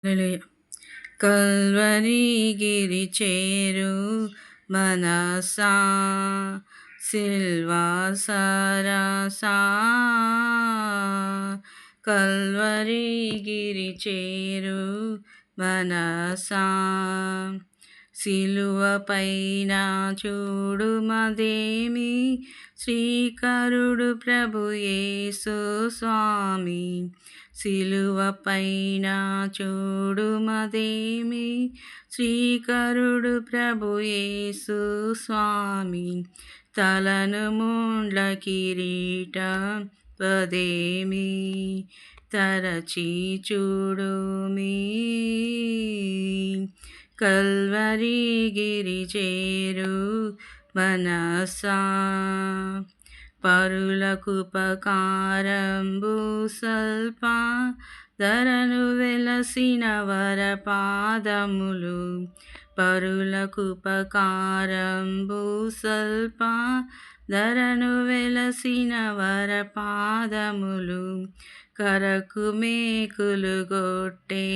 హల్లెలూయా. Calvary గిరి చేరు మనసా Silva సరసా Calvary గిరి చేరు మనసా సిలువ పైన చూడు మదేమి శ్రీకరుడు ప్రభు యేసు స్వామి సిలువ పైన చూడు మదేమి శ్రీకరుడు ప్రభు యేసు స్వామి తలను ముండ్ల కిరీట పదేమి తరచి చూడుమి కల్వరి గిరి చేరు మనసా పరులకుపకారంబు సల్ప ధరను వెలసిన వరపాదములు పరులకుపకారంబు సల్ప ధరను వెలసిన వరపాదములు కరకు మేకులు గొట్టే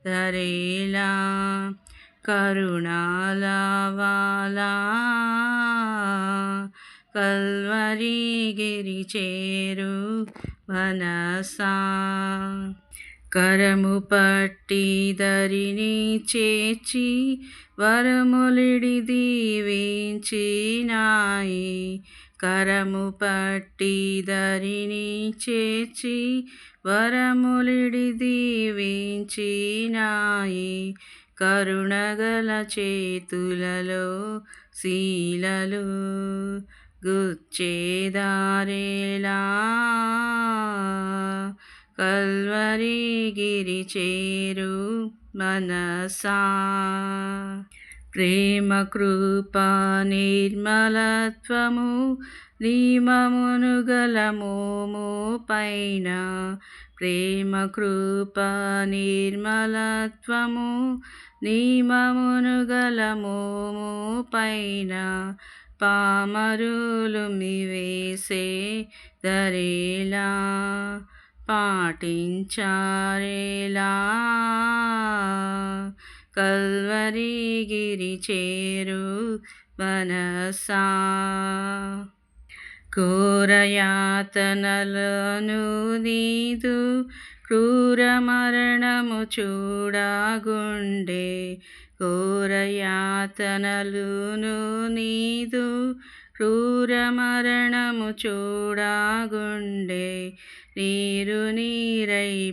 ధరేలా కరుణాలవాలా కల్వరి గిరి చేరు మనసా కరము పట్టి దరిని చేర్చి వరములిడి దీవించినాయి కరము పట్టి దరిని చేర్చి వరములిడి దీవించినాయి కరుణగల చేతులలో శీలలు గుచ్చేదారేలా కల్వరి గిరి చేరు మనసా ప్రేమ కృప నిర్మలత్వము నియమమును గల మోము పైన ప్రేమ కృప నిర్మలత్వము నియమమును గల మోము పైన పామరులు మివేసే దరేలా పాటించారేలా కల్వరి గిరి చేరు మనసా ఘోరయాతనలను నీదు క్రూర మరణము చూడగుండే ఘోరయాతనలును నీదు క్రూర మరణము చూడగుండే నీరు నీరైపోవాదేవా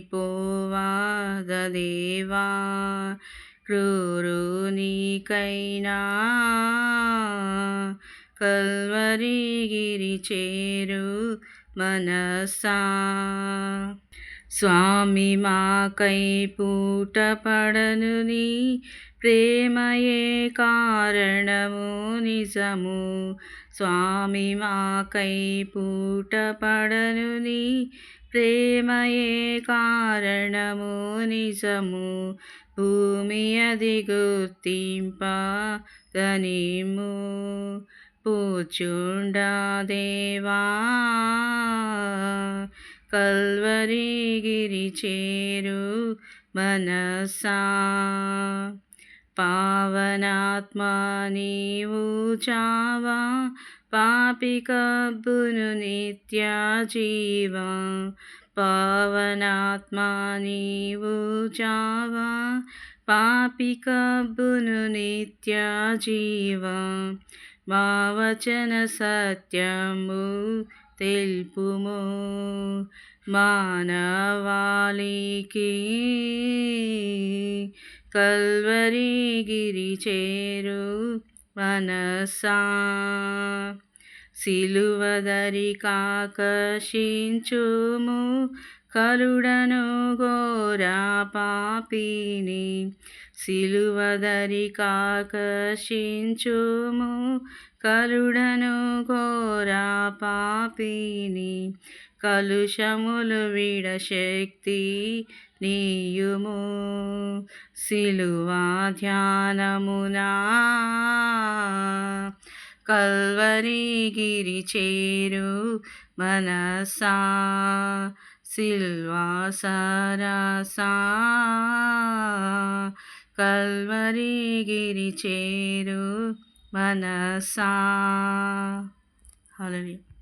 క్రూరునికైనా కల్వరి గిరి చేరు మనసా స్వామి మాకై పూట పడనుని ప్రేమయే కారణము నిజము స్వామి మాకై పూట పడనుని ప్రేమయే కారణము నిజము భూమి అది గుర్తింప గనిము పూచుండా దేవా కల్వరి గిరి చేరు మనసా పావనాత్మ నీవు చావా పాపి కబ్బును నిత్య జీవా పావనాత్మ నీవు చావా పాపి కబ్బును నిత్య జీవా మా వచన సత్యము తెలుపుము మానవాళికి కల్వరి గిరి చేరు మనసా సిలువదరి కాకర్షించుము కరుడను ఘోరా పాపిని సిలువదరి కాకర్షించుము కరుడను ఘోరా పాపిని కలుషములు విడశక్తి నీయుము సిలువా ధ్యానమునా కల్వరి గిరి చేరు మనసా సిల్వా సరసా కల్వరిగిరి చేరు మనసా. హల్లెలూయా.